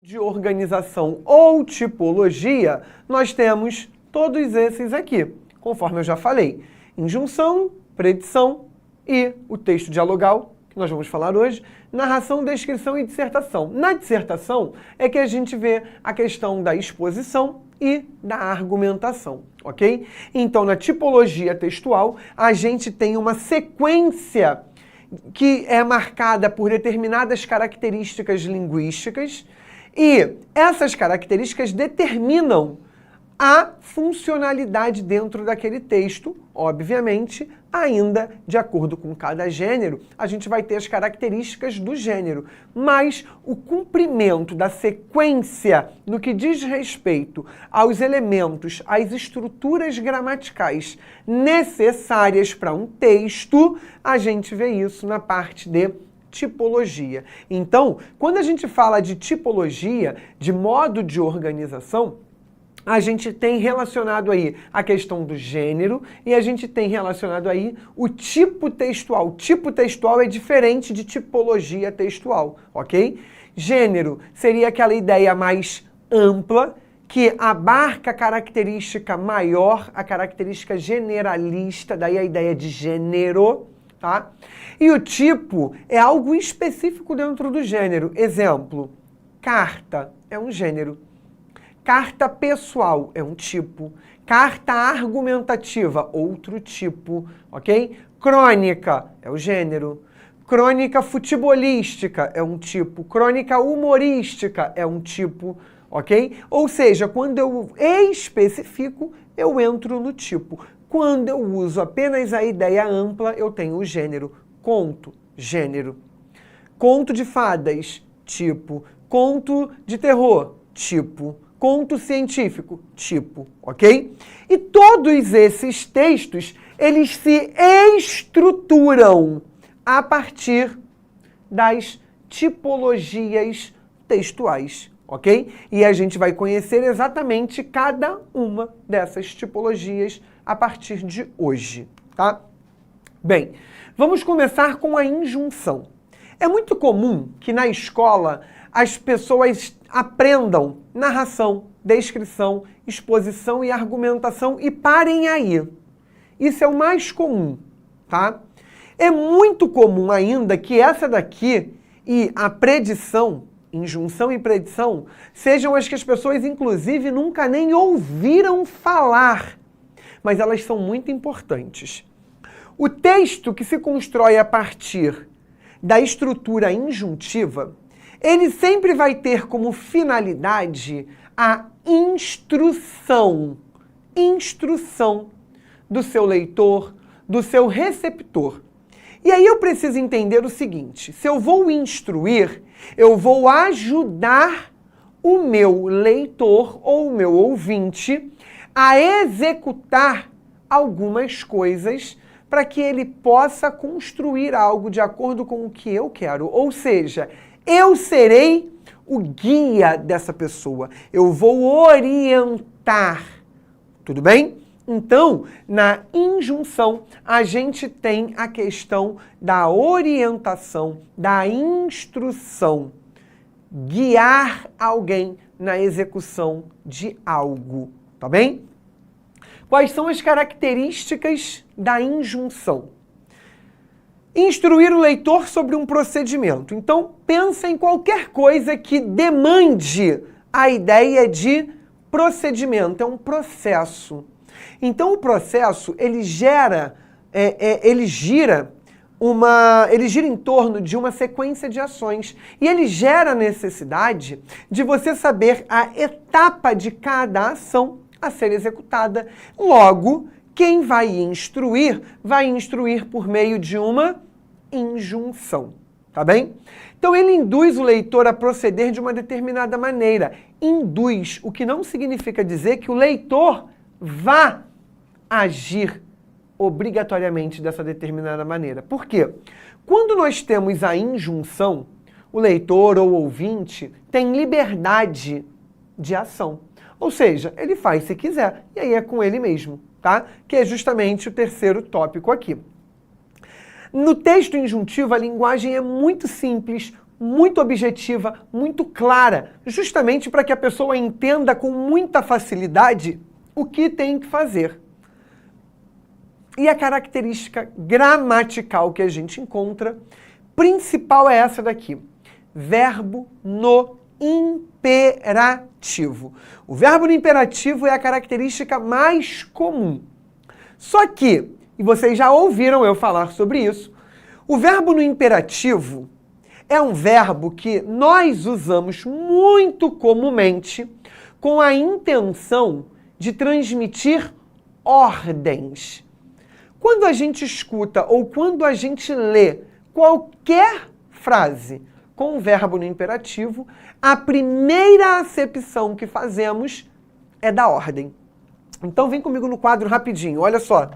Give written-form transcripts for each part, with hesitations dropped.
de organização ou tipologia, nós temos todos esses aqui, conforme eu já falei. Injunção, predição e o texto dialogal, que nós vamos falar hoje, narração, descrição e dissertação. Na dissertação é que a gente vê a questão da exposição e da argumentação, ok? Então, na tipologia textual, a gente tem uma sequência que é marcada por determinadas características linguísticas e essas características determinam a funcionalidade dentro daquele texto, obviamente, ainda de acordo com cada gênero, a gente vai ter as características do gênero, mas o cumprimento da sequência no que diz respeito aos elementos, às estruturas gramaticais necessárias para um texto, a gente vê isso na parte de tipologia. Então, quando a gente fala de tipologia, de modo de organização, a gente tem relacionado aí a questão do gênero e a gente tem relacionado aí o tipo textual. Tipo textual é diferente de tipologia textual, ok? Gênero seria aquela ideia mais ampla que abarca a característica maior, a característica generalista, daí a ideia de gênero, tá? E o tipo é algo específico dentro do gênero. Exemplo, carta é um gênero. Carta pessoal é um tipo. Carta argumentativa, outro tipo, ok? Crônica é o gênero. Crônica futebolística é um tipo. Crônica humorística é um tipo, ok? Ou seja, quando eu especifico, eu entro no tipo. Quando eu uso apenas a ideia ampla, eu tenho o gênero. Conto, gênero. Conto de fadas, tipo. Conto de terror, tipo. Conto científico, tipo, ok? E todos esses textos, eles se estruturam a partir das tipologias textuais, ok? E a gente vai conhecer exatamente cada uma dessas tipologias a partir de hoje, tá? Bem, vamos começar com a injunção. É muito comum que na escola as pessoas aprendam narração, descrição, exposição e argumentação e parem aí. Isso é o mais comum, tá? É muito comum ainda que essa daqui e a predição, injunção e predição, sejam as que as pessoas, inclusive, nunca nem ouviram falar, mas elas são muito importantes. O texto que se constrói a partir da estrutura injuntiva, ele sempre vai ter como finalidade a instrução do seu leitor, do seu receptor. E aí eu preciso entender o seguinte, se eu vou instruir, eu vou ajudar o meu leitor ou o meu ouvinte a executar algumas coisas para que ele possa construir algo de acordo com o que eu quero. Ou seja, eu serei o guia dessa pessoa. Eu vou orientar. Tudo bem? Então, na injunção, a gente tem a questão da orientação, da instrução. Guiar alguém na execução de algo. Tá bem? Quais são as características da injunção? Instruir o leitor sobre um procedimento. Então, pensa em qualquer coisa que demande a ideia de procedimento. É um processo. Então, o processo, ele gira em torno de uma sequência de ações. E ele gera a necessidade de você saber a etapa de cada ação a ser executada. Logo, quem vai instruir por meio de uma injunção, tá bem? Então ele induz o leitor a proceder de uma determinada maneira. Induz, o que não significa dizer que o leitor vá agir obrigatoriamente dessa determinada maneira. Por quê? Quando nós temos a injunção, o leitor ou ouvinte tem liberdade de ação. Ou seja, ele faz se quiser, e aí é com ele mesmo, tá? Que é justamente o terceiro tópico aqui. No texto injuntivo, a linguagem é muito simples, muito objetiva, muito clara, justamente para que a pessoa entenda com muita facilidade o que tem que fazer. E a característica gramatical que a gente encontra, principal é essa daqui, verbo no imperativo. O verbo no imperativo é a característica mais comum. Só que, e vocês já ouviram eu falar sobre isso, o verbo no imperativo é um verbo que nós usamos muito comumente com a intenção de transmitir ordens. Quando a gente escuta ou quando a gente lê qualquer frase com o verbo no imperativo, a primeira acepção que fazemos é da ordem. Então vem comigo no quadro rapidinho, olha só.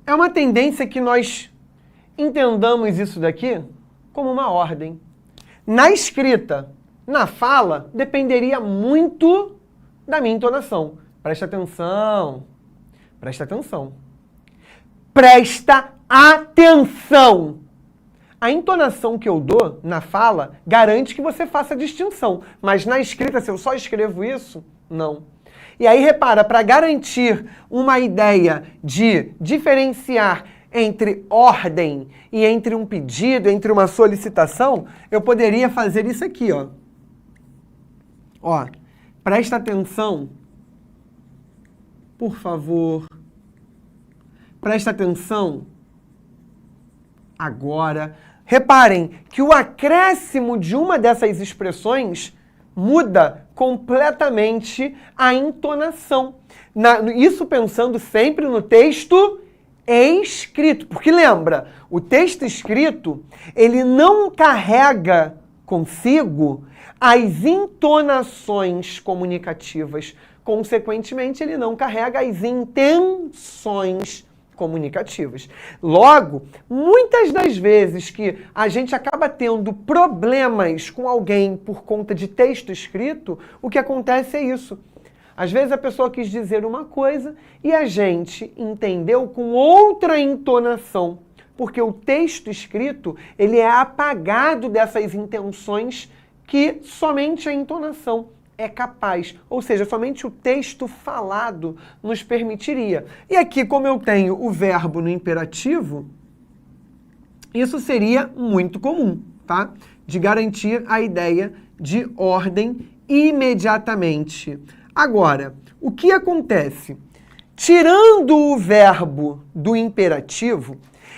É uma tendência que nós entendamos isso daqui como uma ordem. Na escrita, na fala, dependeria muito da minha entonação. Presta atenção. Presta atenção. Presta atenção. A entonação que eu dou na fala garante que você faça a distinção. Mas na escrita, se eu só escrevo isso, não. E aí, repara, para garantir uma ideia de diferenciar entre ordem e entre um pedido, entre uma solicitação, eu poderia fazer isso aqui, ó. Ó, presta atenção, por favor. Presta atenção agora. Reparem que o acréscimo de uma dessas expressões muda completamente a entonação. Isso pensando sempre no texto escrito. Porque lembra, o texto escrito, ele não carrega consigo as entonações comunicativas. Consequentemente, ele não carrega as intenções comunicativas. Logo, muitas das vezes que a gente acaba tendo problemas com alguém por conta de texto escrito, o que acontece é isso. Às vezes a pessoa quis dizer uma coisa e a gente entendeu com outra entonação, porque o texto escrito, ele é apagado dessas intenções que somente a entonação é capaz, ou seja, somente o texto falado nos permitiria. E aqui, como eu tenho o verbo no imperativo, isso seria muito comum, tá? De garantir a ideia de ordem imediatamente. Agora, o que acontece? Tirando o verbo do imperativo,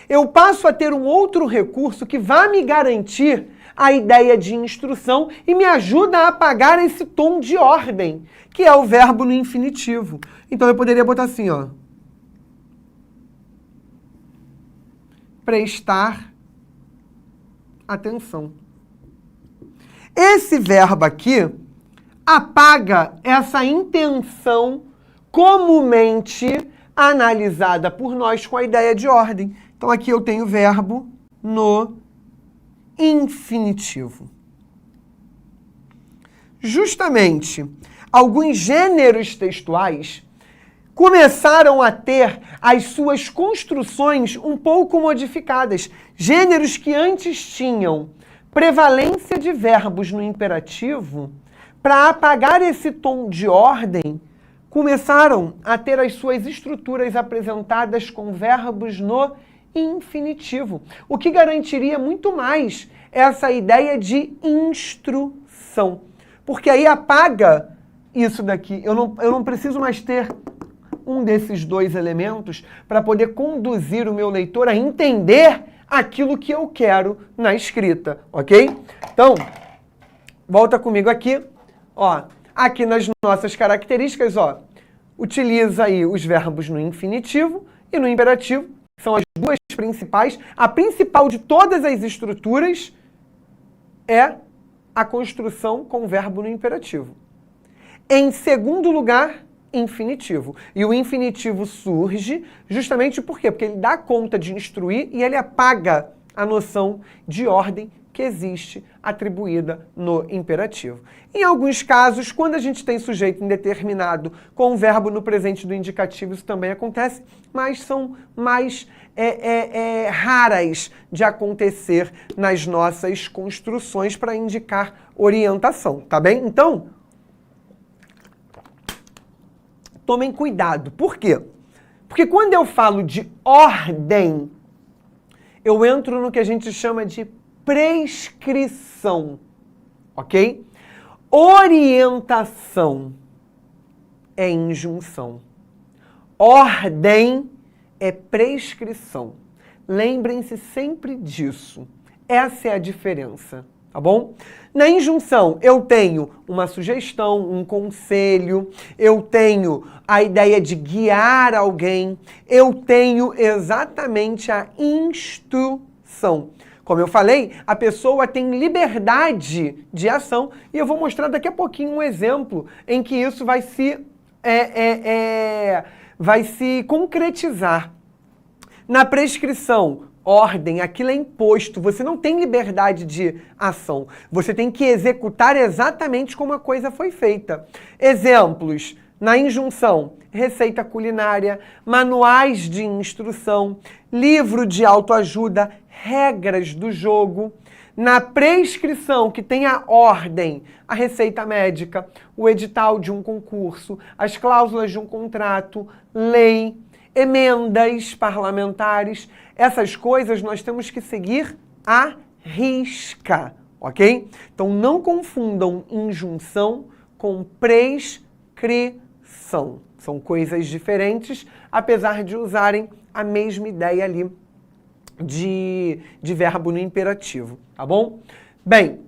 eu passo a ter um outro recurso que vai me garantir a ideia de instrução e me ajuda a apagar esse tom de ordem, que é o verbo no infinitivo. Então eu poderia botar assim, ó. Prestar atenção. Esse verbo aqui apaga essa intenção comumente analisada por nós com a ideia de ordem. Então aqui eu tenho o verbo no infinitivo. Justamente, alguns gêneros textuais começaram a ter as suas construções um pouco modificadas. Gêneros que antes tinham prevalência de verbos no imperativo, para apagar esse tom de ordem, começaram a ter as suas estruturas apresentadas com verbos no infinitivo, o que garantiria muito mais essa ideia de instrução. Porque aí apaga isso daqui. Eu não preciso mais ter um desses dois elementos para poder conduzir o meu leitor a entender aquilo que eu quero na escrita, ok? Então, volta comigo aqui. Ó, aqui nas nossas características, ó, utiliza aí os verbos no infinitivo e no imperativo. São as duas principais. A principal de todas as estruturas é a construção com o verbo no imperativo. Em segundo lugar, infinitivo. E o infinitivo surge justamente por quê? Porque ele dá conta de instruir e ele apaga a noção de ordem que existe atribuída no imperativo. Em alguns casos, quando a gente tem sujeito indeterminado com o verbo no presente do indicativo, isso também acontece, mas são mais raras de acontecer nas nossas construções para indicar orientação, tá bem? Então, tomem cuidado. Por quê? Porque quando eu falo de ordem, eu entro no que a gente chama de prescrição, ok? Orientação é injunção. Ordem é prescrição. Lembrem-se sempre disso. Essa é a diferença, tá bom? Na injunção, eu tenho uma sugestão, um conselho, eu tenho a ideia de guiar alguém, eu tenho exatamente a instrução. Como eu falei, a pessoa tem liberdade de ação e eu vou mostrar daqui a pouquinho um exemplo em que isso vai se concretizar. Na prescrição, ordem, aquilo é imposto, você não tem liberdade de ação, você tem que executar exatamente como a coisa foi feita. Exemplos, na injunção, receita culinária, manuais de instrução, livro de autoajuda, regras do jogo. Na prescrição, que tem a ordem, a receita médica, o edital de um concurso, as cláusulas de um contrato, lei, emendas parlamentares, essas coisas nós temos que seguir à risca, ok? Então não confundam injunção com prescrição. São coisas diferentes, apesar de usarem a mesma ideia ali de verbo no imperativo, tá bom? Bem,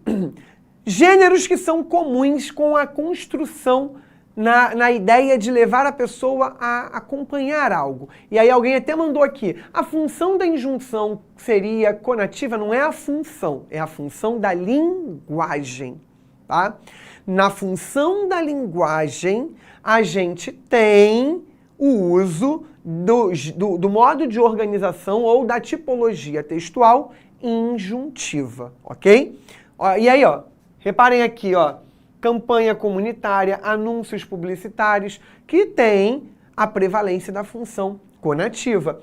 gêneros que são comuns com a construção na ideia de levar a pessoa a acompanhar algo. E aí alguém até mandou aqui, a função da injunção seria conativa? Não é a função, é a função da linguagem, tá? Na função da linguagem, a gente tem o uso do modo de organização ou da tipologia textual injuntiva, ok? Ó, e aí, ó, reparem aqui, ó, campanha comunitária, anúncios publicitários, que tem a prevalência da função conativa.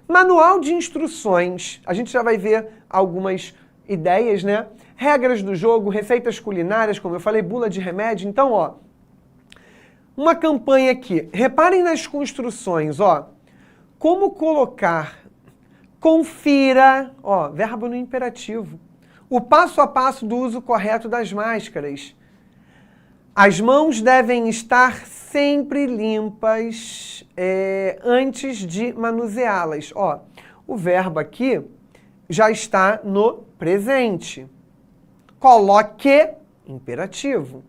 Manual de instruções, a gente já vai ver algumas ideias, né? Regras do jogo, receitas culinárias, como eu falei, bula de remédio. Então, ó, uma campanha aqui. Reparem nas construções, ó. Como colocar, confira, ó, verbo no imperativo. O passo a passo do uso correto das máscaras. As mãos devem estar sempre limpas antes de manuseá-las. Ó, o verbo aqui já está no presente. Coloque, imperativo.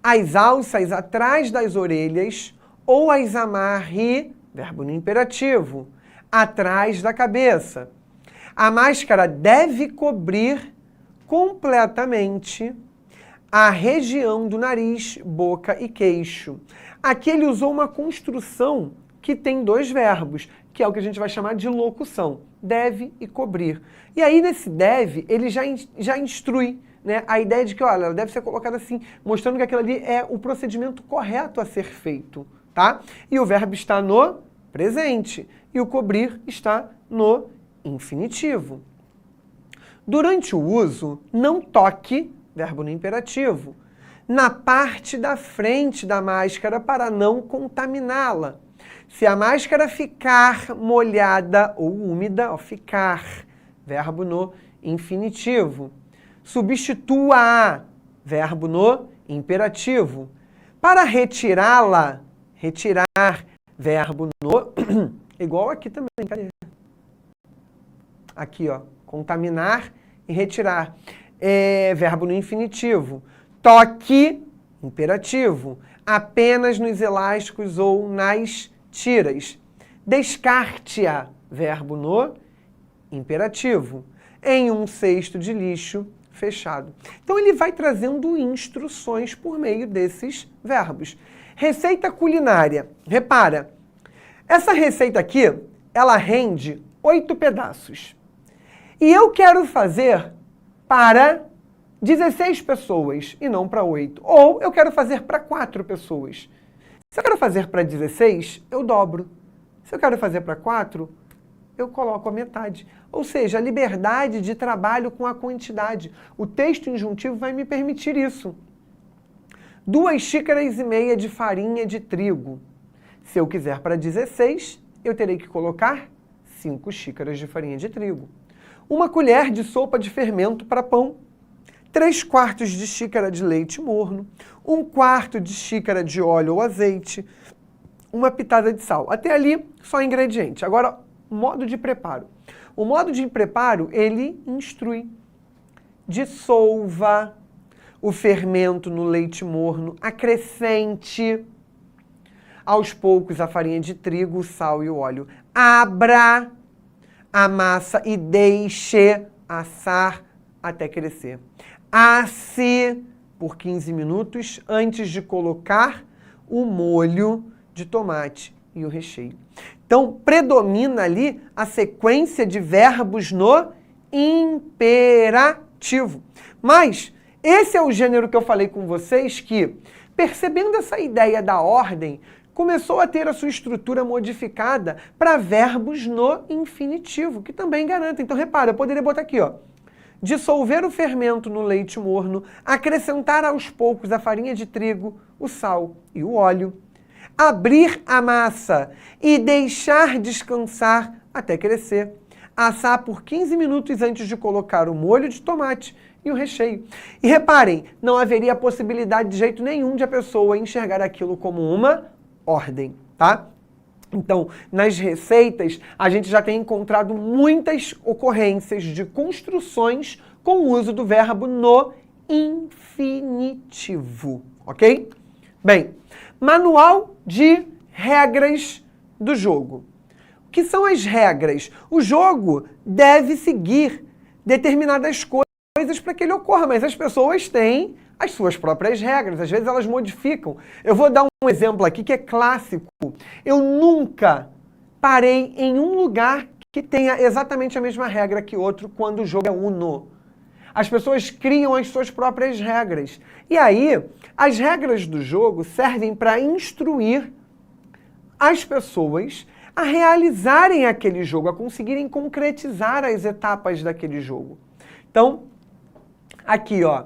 As alças atrás das orelhas ou as amarre, verbo no imperativo, atrás da cabeça. A máscara deve cobrir completamente a região do nariz, boca e queixo. Aqui ele usou uma construção que tem dois verbos, que é o que a gente vai chamar de locução, deve e cobrir. E aí nesse deve, ele já instrui, né, a ideia de que, olha, ela deve ser colocada assim, mostrando que aquilo ali é o procedimento correto a ser feito, tá? E o verbo está no presente, e o cobrir está no infinitivo. Durante o uso, não toque, verbo no imperativo, na parte da frente da máscara para não contaminá-la. Se a máscara ficar molhada ou úmida, ó, ficar, verbo no infinitivo. Substitua-a, verbo no imperativo. Para retirá-la, retirar, verbo no... igual aqui também, cadê? Aqui, ó, contaminar e retirar. Verbo no infinitivo. Toque, imperativo. Apenas nos elásticos ou nas tiras. Descarte-a, verbo no imperativo. Em um cesto de lixo fechado. Então ele vai trazendo instruções por meio desses verbos. Receita culinária. Repara, essa receita aqui, ela rende 8 pedaços. E eu quero fazer para 16 pessoas e não para 8. Ou eu quero fazer para 4 pessoas. Se eu quero fazer para 16, eu dobro. Se eu quero fazer para 4, eu coloco a metade. Ou seja, a liberdade de trabalho com a quantidade. O texto injuntivo vai me permitir isso. 2,5 xícaras de farinha de trigo. Se eu quiser para 16, eu terei que colocar 5 xícaras de farinha de trigo. 1 colher de sopa de fermento para pão. 3/4 de xícara de leite morno. 1/4 de xícara de óleo ou azeite. 1 pitada de sal. Até ali, só ingrediente. Agora, modo de preparo. O modo de preparo, ele instrui. Dissolva o fermento no leite morno, acrescente aos poucos a farinha de trigo, o sal e o óleo. Abra a massa e deixe assar até crescer. Asse por 15 minutos antes de colocar o molho de tomate e o recheio. Então, predomina ali a sequência de verbos no imperativo. Mas esse é o gênero que eu falei com vocês que, percebendo essa ideia da ordem, começou a ter a sua estrutura modificada para verbos no infinitivo, que também garante. Então, repara, eu poderia botar aqui, ó. Dissolver o fermento no leite morno, acrescentar aos poucos a farinha de trigo, o sal e o óleo, abrir a massa e deixar descansar até crescer, assar por 15 minutos antes de colocar o molho de tomate e o recheio. E reparem, não haveria possibilidade de jeito nenhum de a pessoa enxergar aquilo como uma ordem, tá? Então, nas receitas, a gente já tem encontrado muitas ocorrências de construções com o uso do verbo no infinitivo, ok? Bem, manual de regras do jogo. O que são as regras? O jogo deve seguir determinadas coisas para que ele ocorra, mas as pessoas têm as suas próprias regras, às vezes elas modificam. Eu vou dar um exemplo aqui que é clássico. Eu nunca parei em um lugar que tenha exatamente a mesma regra que outro quando o jogo é uno. As pessoas criam as suas próprias regras. E aí, as regras do jogo servem para instruir as pessoas a realizarem aquele jogo, a conseguirem concretizar as etapas daquele jogo. Então, aqui, ó.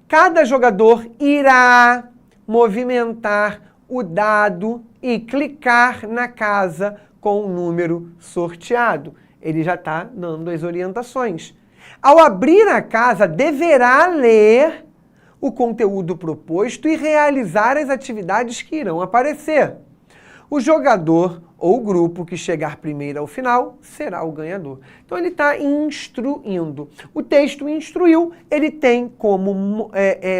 Cada jogador irá movimentar o dado e clicar na casa com o número sorteado. Ele já está dando as orientações. Ao abrir a casa, deverá ler o conteúdo proposto e realizar as atividades que irão aparecer. O jogador ou grupo que chegar primeiro ao final será o ganhador. Então ele está instruindo. O texto instruiu, ele tem como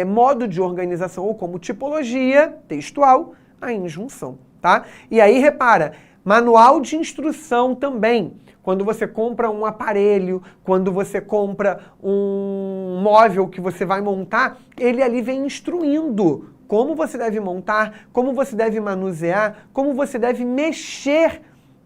modo de organização ou como tipologia textual a injunção, tá? E aí repara, manual de instrução também. Quando você compra um aparelho, quando você compra um móvel que você vai montar, ele ali vem instruindo como você deve montar, como você deve manusear, como você deve mexer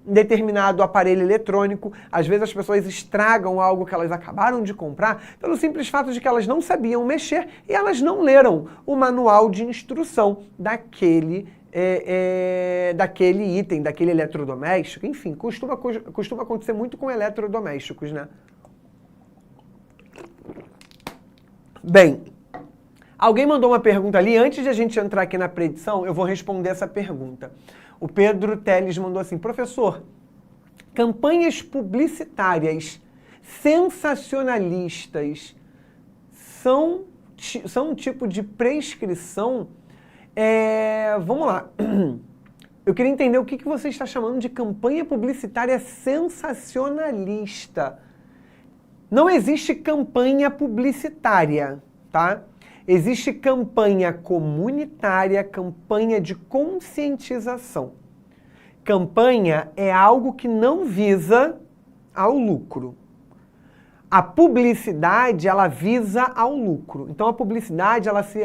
em determinado aparelho eletrônico. Às vezes as pessoas estragam algo que elas acabaram de comprar pelo simples fato de que elas não sabiam mexer e elas não leram o manual de instrução daquele item, daquele eletrodoméstico. Enfim, costuma acontecer muito com eletrodomésticos, né? Bem, alguém mandou uma pergunta ali. Antes de a gente entrar aqui na predição, eu vou responder essa pergunta. O Pedro Teles mandou assim: professor, campanhas publicitárias sensacionalistas são um tipo de prescrição? Vamos lá. Eu queria entender o que você está chamando de campanha publicitária sensacionalista. Não existe campanha publicitária, tá? Existe campanha comunitária, campanha de conscientização. Campanha é algo que não visa ao lucro. A publicidade, ela visa ao lucro. Então, a publicidade, ela se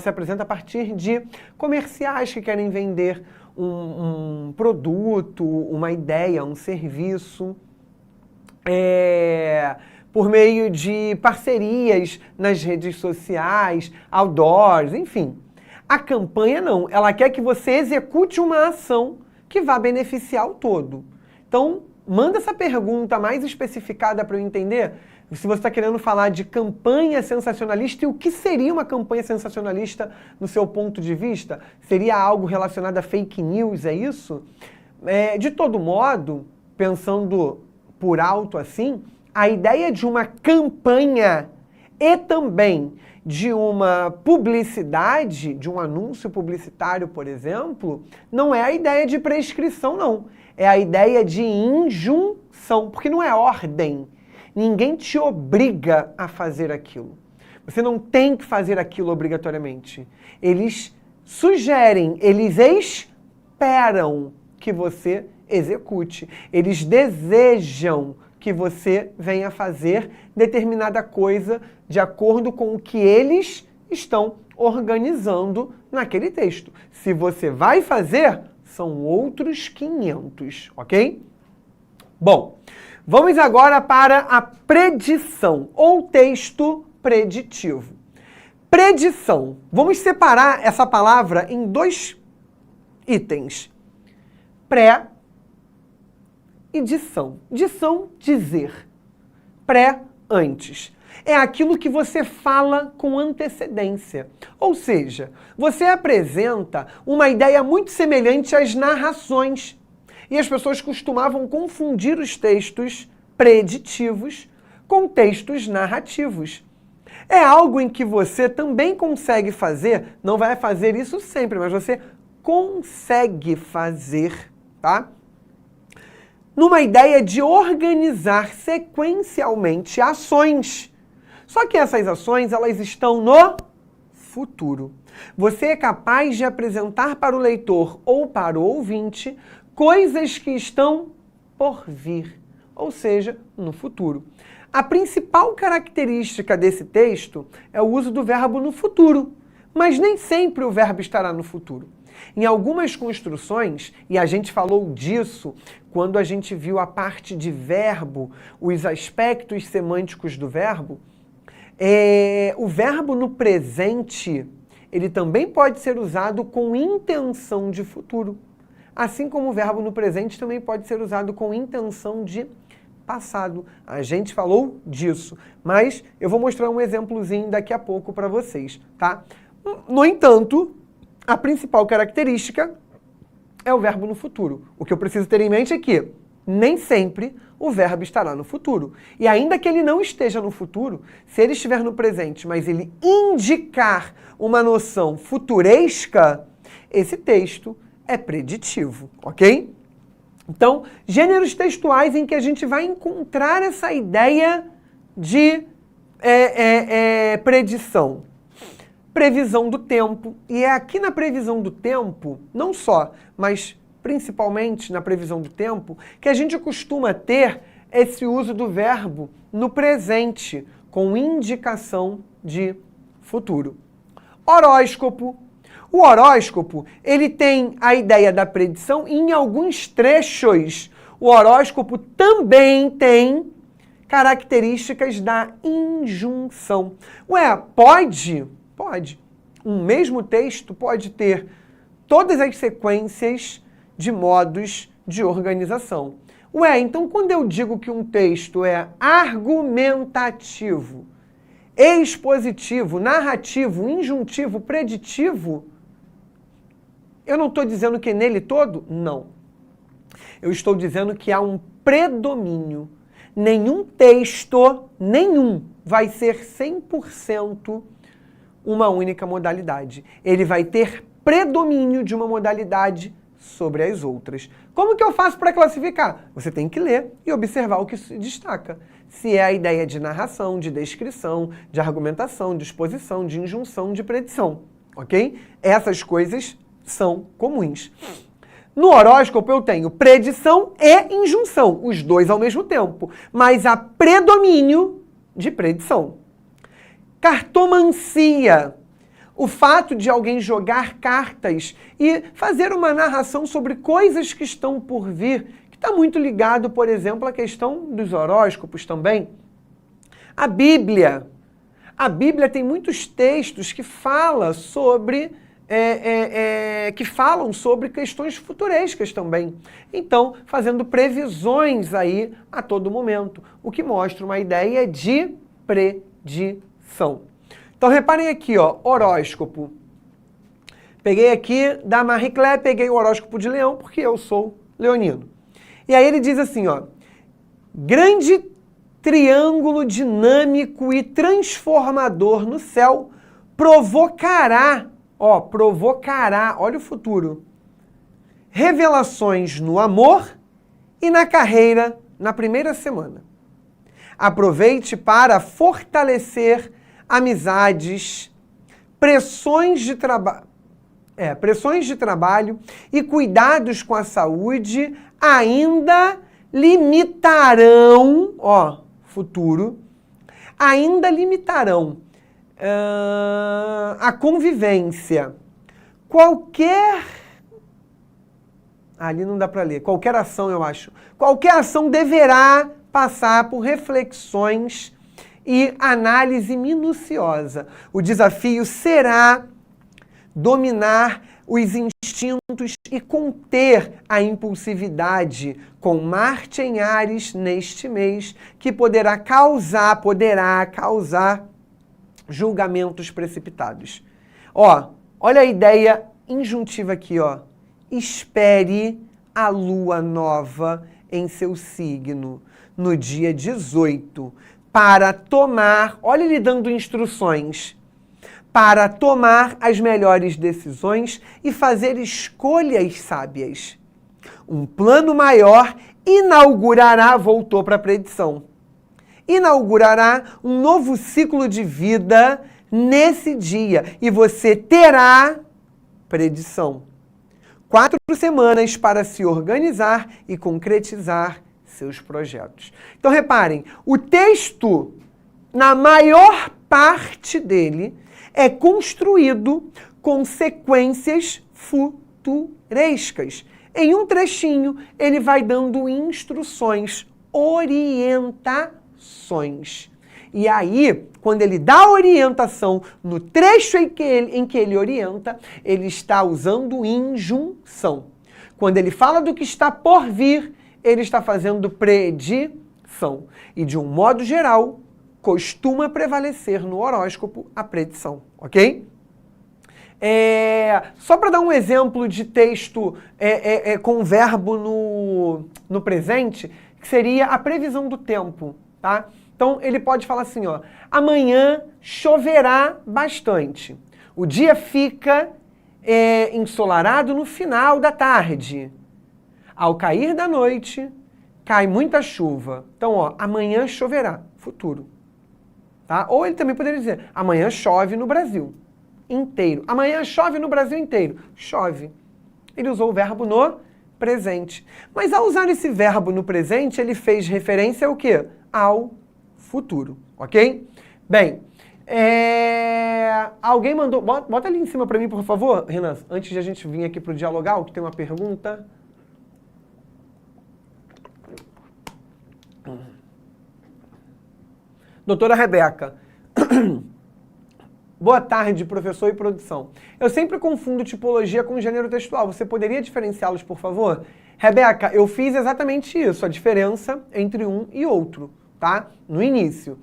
apresenta a partir de comerciais que querem vender um produto, uma ideia, um serviço. por meio de parcerias nas redes sociais, outdoors, enfim. A campanha não, ela quer que você execute uma ação que vá beneficiar o todo. Então, manda essa pergunta mais especificada para eu entender se você está querendo falar de campanha sensacionalista e o que seria uma campanha sensacionalista no seu ponto de vista? Seria algo relacionado a fake news, é isso? De todo modo, pensando por alto assim, a ideia de uma campanha e também de uma publicidade, de um anúncio publicitário, por exemplo, não é a ideia de prescrição, não. É a ideia de injunção, porque não é ordem. Ninguém te obriga a fazer aquilo. Você não tem que fazer aquilo obrigatoriamente. Eles sugerem, eles esperam que você execute. Eles desejam que você venha fazer determinada coisa de acordo com o que eles estão organizando naquele texto. Se você vai fazer, são outros 500, ok? Bom, vamos agora para a predição, ou texto preditivo. Predição. Vamos separar essa palavra em 2 itens. Pré e dição. Dição, dizer. Pré, antes. É aquilo que você fala com antecedência. Ou seja, você apresenta uma ideia muito semelhante às narrações. E as pessoas costumavam confundir os textos preditivos com textos narrativos. É algo em que você também consegue fazer, não vai fazer isso sempre, mas você consegue fazer, tá? Numa ideia de organizar sequencialmente ações. Só que essas ações, elas estão no futuro. Você é capaz de apresentar para o leitor ou para o ouvinte coisas que estão por vir, ou seja, no futuro. A principal característica desse texto é o uso do verbo no futuro, mas nem sempre o verbo estará no futuro. Em algumas construções, e a gente falou disso quando a gente viu a parte de verbo, os aspectos semânticos do verbo, o verbo no presente, ele também pode ser usado com intenção de futuro. Assim como o verbo no presente também pode ser usado com intenção de passado. A gente falou disso, mas eu vou mostrar um exemplozinho daqui a pouco para vocês, tá? No entanto, a principal característica é o verbo no futuro. O que eu preciso ter em mente é que nem sempre o verbo estará no futuro. E ainda que ele não esteja no futuro, se ele estiver no presente, mas ele indicar uma noção futuresca, esse texto é preditivo, ok? Então, gêneros textuais em que a gente vai encontrar essa ideia de predição. Previsão do tempo. E é aqui na previsão do tempo, não só, mas principalmente na previsão do tempo, que a gente costuma ter esse uso do verbo no presente, com indicação de futuro. Horóscopo. O horóscopo, ele tem a ideia da predição e em alguns trechos o horóscopo também tem características da injunção. Ué, pode? Pode. Um mesmo texto pode ter todas as sequências de modos de organização. Ué, então quando eu digo que um texto é argumentativo, expositivo, narrativo, injuntivo, preditivo, eu não estou dizendo que nele todo? Não. Eu estou dizendo que há um predomínio. Nenhum texto, vai ser 100% uma única modalidade. Ele vai ter predomínio de uma modalidade sobre as outras. Como que eu faço para classificar? Você tem que ler e observar o que se destaca. Se é a ideia de narração, de descrição, de argumentação, de exposição, de injunção, de predição, ok? Essas coisas são comuns. No horóscopo eu tenho predição e injunção, os dois ao mesmo tempo, mas há predomínio de predição. Cartomancia. O fato de alguém jogar cartas e fazer uma narração sobre coisas que estão por vir, que está muito ligado, por exemplo, à questão dos horóscopos também. A Bíblia tem muitos textos que falam sobre questões futurescas também. Então, fazendo previsões aí a todo momento, o que mostra uma ideia de predição. Então, reparem aqui, ó, horóscopo. Peguei aqui da Marie Claire, peguei o horóscopo de Leão, porque eu sou leonino. E aí ele diz assim, ó, grande triângulo dinâmico e transformador no céu provocará, olha o futuro, revelações no amor e na carreira na primeira semana. Aproveite para fortalecer amizades, pressões de trabalho e cuidados com a saúde ainda limitarão, futuro, ainda limitarão a convivência. Ali não dá para ler. Qualquer ação, eu acho. Qualquer ação deverá passar por reflexões e análise minuciosa. O desafio será dominar os instintos e conter a impulsividade com Marte em Áries neste mês, que poderá causar julgamentos precipitados. Olha a ideia injuntiva aqui, ó. Espere a lua nova em seu signo no dia 18 para tomar, olha ele dando instruções, para tomar as melhores decisões e fazer escolhas sábias. Um plano maior inaugurará, voltou para a predição, inaugurará um novo ciclo de vida nesse dia e você terá predição. 4 semanas para se organizar e concretizar seus projetos. Então reparem, o texto, na maior parte dele, é construído com sequências futurescas. Em um trechinho, ele vai dando instruções, orientações. E aí, quando ele dá orientação no trecho em que ele orienta, ele está usando injunção. Quando ele fala do que está por vir, ele está fazendo predição. E de um modo geral, costuma prevalecer no horóscopo a predição, ok? Só para dar um exemplo de texto com verbo no presente, que seria a previsão do tempo, tá? Então, ele pode falar assim, ó, amanhã choverá bastante. O dia fica ensolarado no final da tarde. Ao cair da noite, cai muita chuva. Então, ó, amanhã choverá, futuro. Tá? Ou ele também poderia dizer, amanhã chove no Brasil inteiro. Amanhã chove no Brasil inteiro. Chove. Ele usou o verbo no presente. Mas ao usar esse verbo no presente, ele fez referência ao quê? Ao futuro, ok? Bem, alguém mandou... Bota ali em cima para mim, por favor, Renan, antes de a gente vir aqui para o Dialogal, que tem uma pergunta. Doutora Rebeca. Boa tarde, professor e produção. Eu sempre confundo tipologia com gênero textual. Você poderia diferenciá-los, por favor? Rebeca, eu fiz exatamente isso, a diferença entre um e outro, tá? No início.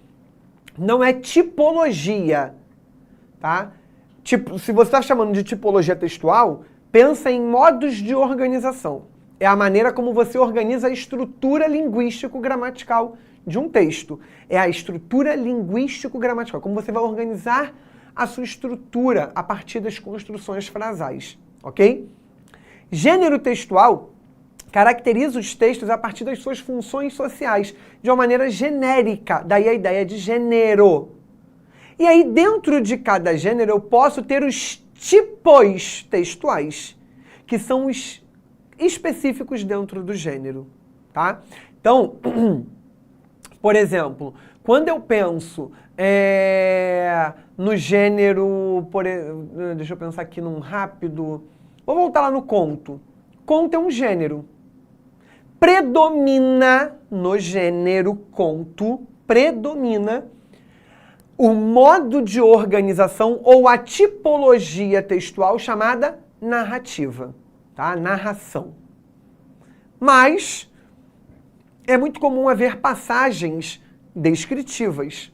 Não é tipologia, tá? Tipo, se você está chamando de tipologia textual, pensa em modos de organização. É a maneira como você organiza a estrutura linguístico-gramatical de um texto. É a estrutura linguístico-gramatical. Como você vai organizar a sua estrutura a partir das construções frasais, ok? Gênero textual caracteriza os textos a partir das suas funções sociais, de uma maneira genérica, daí a ideia de gênero. E aí, dentro de cada gênero, eu posso ter os tipos textuais, que são os específicos dentro do gênero, tá? Então, por exemplo, quando eu penso no gênero, deixa eu pensar aqui num rápido, vou voltar lá no conto. Conto é um gênero. Predomina no gênero conto, predomina o modo de organização ou a tipologia textual chamada narrativa, tá? Narração. Mas é muito comum haver passagens descritivas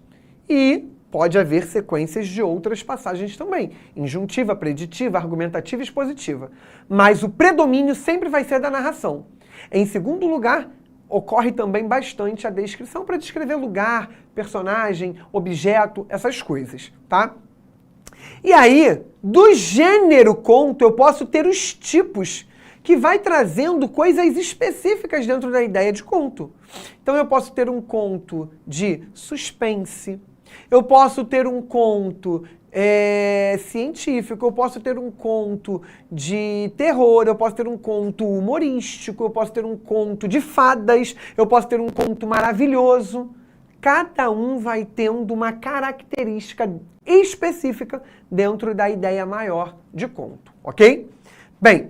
e pode haver sequências de outras passagens também, injuntiva, preditiva, argumentativa e expositiva. Mas o predomínio sempre vai ser da narração. Em segundo lugar, ocorre também bastante a descrição para descrever lugar, personagem, objeto, essas coisas, tá? E aí, do gênero conto, eu posso ter os tipos que vai trazendo coisas específicas dentro da ideia de conto. Então eu posso ter um conto de suspense, eu posso ter um conto científico, eu posso ter um conto de terror, eu posso ter um conto humorístico, eu posso ter um conto de fadas, eu posso ter um conto maravilhoso. Cada um vai tendo uma característica específica dentro da ideia maior de conto, ok? Bem,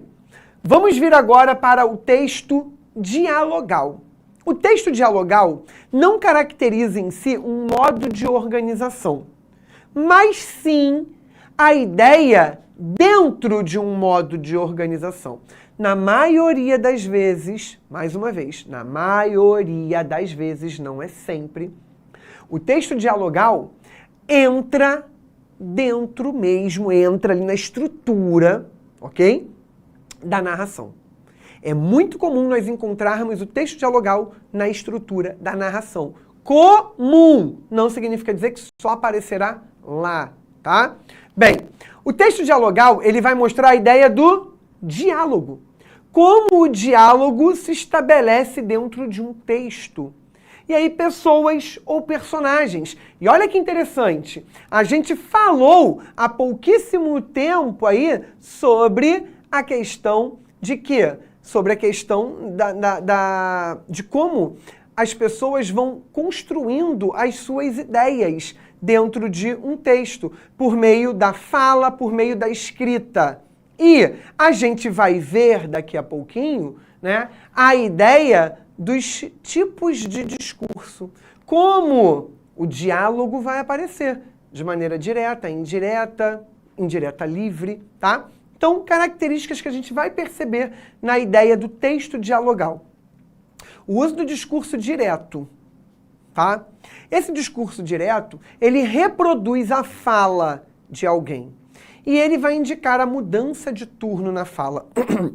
vamos vir agora para o texto dialogal. O texto dialogal não caracteriza em si um modo de organização, mas sim a ideia dentro de um modo de organização. Na maioria das vezes, mais uma vez, na maioria das vezes, não é sempre, o texto dialogal entra dentro mesmo, entra ali na estrutura, ok? Da narração. É muito comum nós encontrarmos o texto dialogal na estrutura da narração. Comum! Não significa dizer que só aparecerá lá, tá? Bem, o texto dialogal, ele vai mostrar a ideia do diálogo. Como o diálogo se estabelece dentro de um texto. E aí, pessoas ou personagens. E olha que interessante, a gente falou há pouquíssimo tempo aí sobre a questão de quê? Sobre a questão de como as pessoas vão construindo as suas ideias dentro de um texto, por meio da fala, por meio da escrita. E a gente vai ver daqui a pouquinho, né, a ideia dos tipos de discurso. Como o diálogo vai aparecer de maneira direta, indireta, indireta livre, tá? Então, características que a gente vai perceber na ideia do texto dialogal. O uso do discurso direto, tá? Esse discurso direto, ele reproduz a fala de alguém. E ele vai indicar a mudança de turno na fala.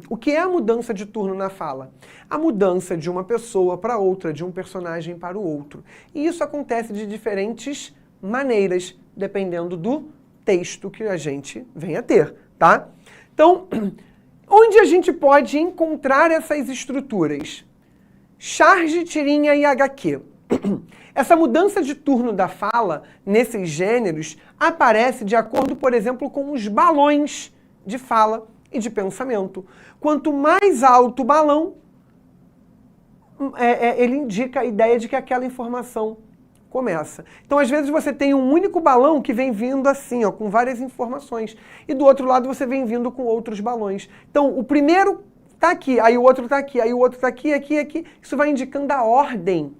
O que é a mudança de turno na fala? A mudança de uma pessoa para outra, de um personagem para o outro. E isso acontece de diferentes maneiras, dependendo do texto que a gente venha a ter, tá? Então, onde a gente pode encontrar essas estruturas? Charge, tirinha e HQ. Essa mudança de turno da fala, nesses gêneros, aparece de acordo, por exemplo, com os balões de fala e de pensamento. Quanto mais alto o balão, ele indica a ideia de que aquela informação começa. Então, às vezes, você tem um único balão que vem vindo assim, ó, com várias informações. E do outro lado, você vem vindo com outros balões. Então, o primeiro está aqui, aí o outro está aqui, aí o outro está aqui, aqui, aqui. Isso vai indicando a ordem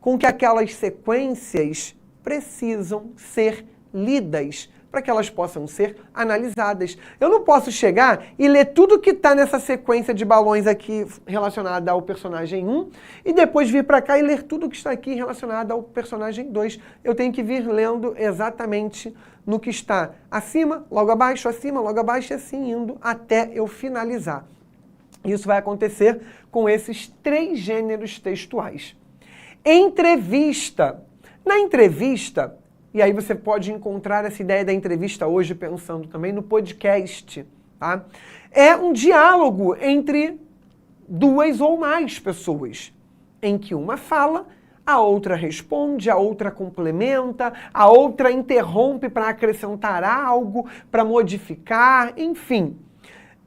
com que aquelas sequências precisam ser lidas, para que elas possam ser analisadas. Eu não posso chegar e ler tudo que está nessa sequência de balões aqui relacionada ao personagem 1 e depois vir para cá e ler tudo que está aqui relacionado ao personagem 2. Eu tenho que vir lendo exatamente no que está acima, logo abaixo, acima, logo abaixo e assim indo até eu finalizar. Isso vai acontecer com esses 3 gêneros textuais. Entrevista. Na entrevista, e aí você pode encontrar essa ideia da entrevista hoje pensando também no podcast, tá? É um diálogo entre 2 ou mais pessoas, em que uma fala, a outra responde, a outra complementa, a outra interrompe para acrescentar algo, para modificar, enfim.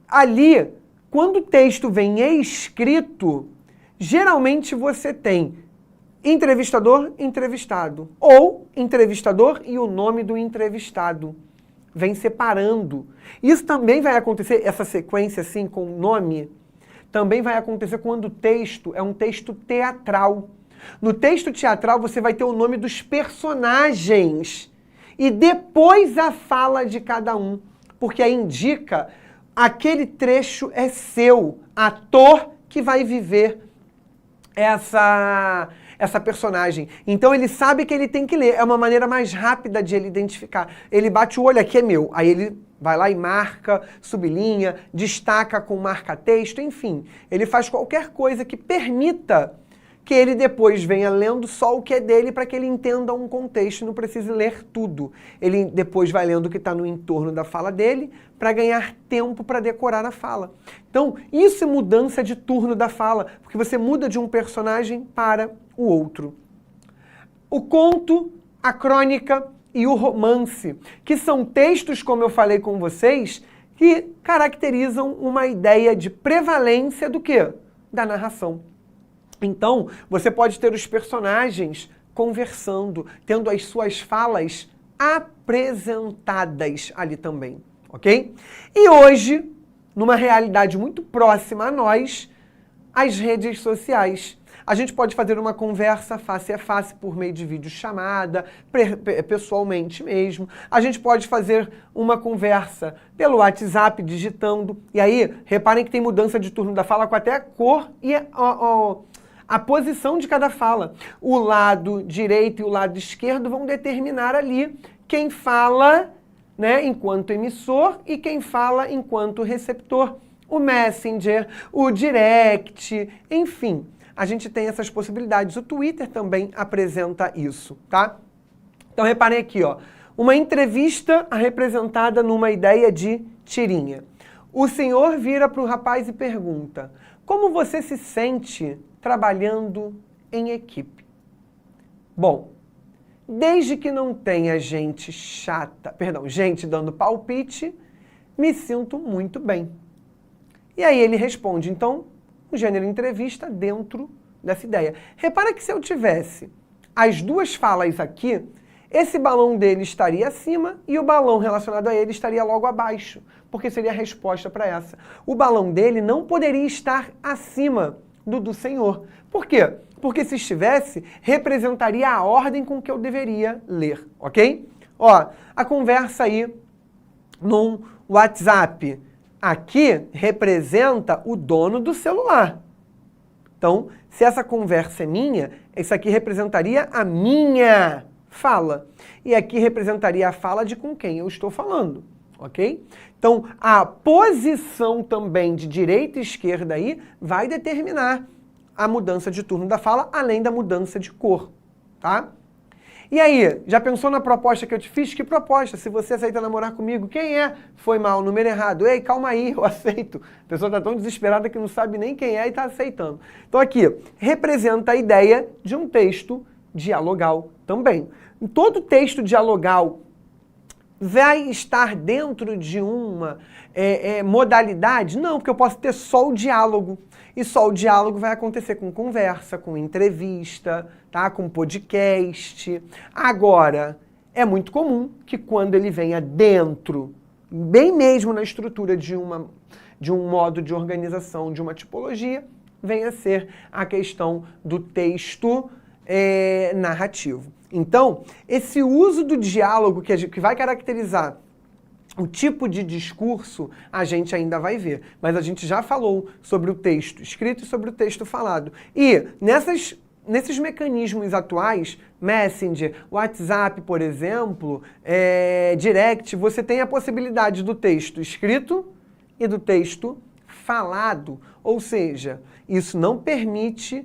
Ali, quando o texto vem escrito, geralmente você tem entrevistador, entrevistado. Ou entrevistador e o nome do entrevistado. Vem separando. Isso também vai acontecer, essa sequência assim, com o nome, também vai acontecer quando o texto é um texto teatral. No texto teatral você vai ter o nome dos personagens. e depois a fala de cada um, porque aí indica aquele trecho é seu, ator que vai viver essa personagem. Então ele sabe que ele tem que ler. É uma maneira mais rápida de ele identificar. Ele bate o olho, aqui é meu. Aí ele vai lá e marca, sublinha, destaca com marca-texto, enfim. Ele faz qualquer coisa que permita que ele depois venha lendo só o que é dele para que ele entenda um contexto e não precise ler tudo. Ele depois vai lendo o que está no entorno da fala dele para ganhar tempo para decorar a fala. Então, isso é mudança de turno da fala, porque você muda de um personagem para o outro. O conto, a crônica e o romance, que são textos, como eu falei com vocês, que caracterizam uma ideia de prevalência do quê? Da narração. Então, você pode ter os personagens conversando, tendo as suas falas apresentadas ali também, ok? E hoje, numa realidade muito próxima a nós, as redes sociais. A gente pode fazer uma conversa face a face por meio de videochamada, pessoalmente mesmo. A gente pode fazer uma conversa pelo WhatsApp, digitando. E aí, reparem que tem mudança de turno da fala com até a cor e a posição de cada fala. O lado direito e o lado esquerdo vão determinar ali quem fala, né, enquanto emissor e quem fala enquanto receptor. O Messenger, o Direct, enfim. A gente tem essas possibilidades. O Twitter também apresenta isso, tá? Então reparem aqui, ó. Uma entrevista representada numa ideia de tirinha. O senhor vira para o rapaz e pergunta: como você se sente trabalhando em equipe? Bom, desde que não tenha gente chata, gente dando palpite, me sinto muito bem. E aí ele responde, então, o gênero entrevista dentro dessa ideia. Repara que se eu tivesse as duas falas aqui, esse balão dele estaria acima e o balão relacionado a ele estaria logo abaixo, porque seria a resposta para essa. O balão dele não poderia estar acima do senhor. Por quê? Porque se estivesse, representaria a ordem com que eu deveria ler, ok? Ó, a conversa aí no WhatsApp. Aqui representa o dono do celular. Então, se essa conversa é minha, isso aqui representaria a minha fala. E aqui representaria a fala de com quem eu estou falando, ok? Então, a posição também de direita e esquerda aí vai determinar a mudança de turno da fala, além da mudança de cor, tá? E aí, já pensou na proposta que eu te fiz? Que proposta? Se você aceita namorar comigo, quem é? Foi mal, número errado. Ei, calma aí, eu aceito. A pessoa está tão desesperada que não sabe nem quem é e está aceitando. Então aqui, representa a ideia de um texto dialogal também. Todo texto dialogal vai estar dentro de uma modalidade? Não, porque eu posso ter só o diálogo. E só o diálogo vai acontecer com conversa, com entrevista, tá? Com podcast. Agora, é muito comum que quando ele venha dentro, bem mesmo na estrutura de um modo de organização, de uma tipologia, venha a ser a questão do texto narrativo. Então, esse uso do diálogo que vai caracterizar o tipo de discurso, a gente ainda vai ver. Mas a gente já falou sobre o texto escrito e sobre o texto falado. E nesses mecanismos atuais, Messenger, WhatsApp, por exemplo, Direct, você tem a possibilidade do texto escrito e do texto falado. Ou seja, isso não permite...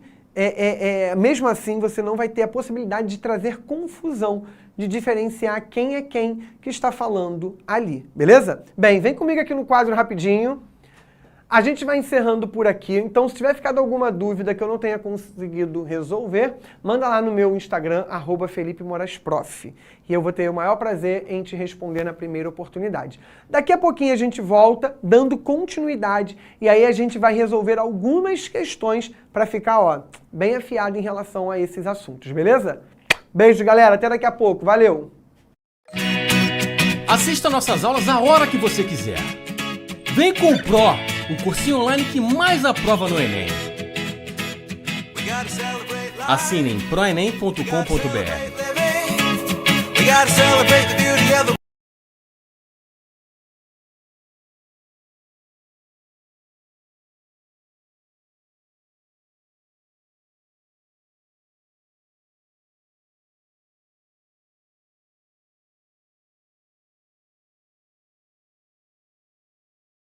mesmo assim, você não vai ter a possibilidade de trazer confusão, de diferenciar quem é quem que está falando ali, beleza? Bem, vem comigo aqui no quadro rapidinho. A gente vai encerrando por aqui, então se tiver ficado alguma dúvida que eu não tenha conseguido resolver, manda lá no meu Instagram, @FelipeMorasProf. E eu vou ter o maior prazer em te responder na primeira oportunidade. Daqui a pouquinho a gente volta, dando continuidade, e aí a gente vai resolver algumas questões para ficar, ó, bem afiado em relação a esses assuntos, beleza? Beijo, galera. Até daqui a pouco. Valeu! Assista nossas aulas a hora que você quiser. Vem com o Pro, o cursinho online que mais aprova no Enem. Assinem proenem.com.br. gotta celebrate the beauty of the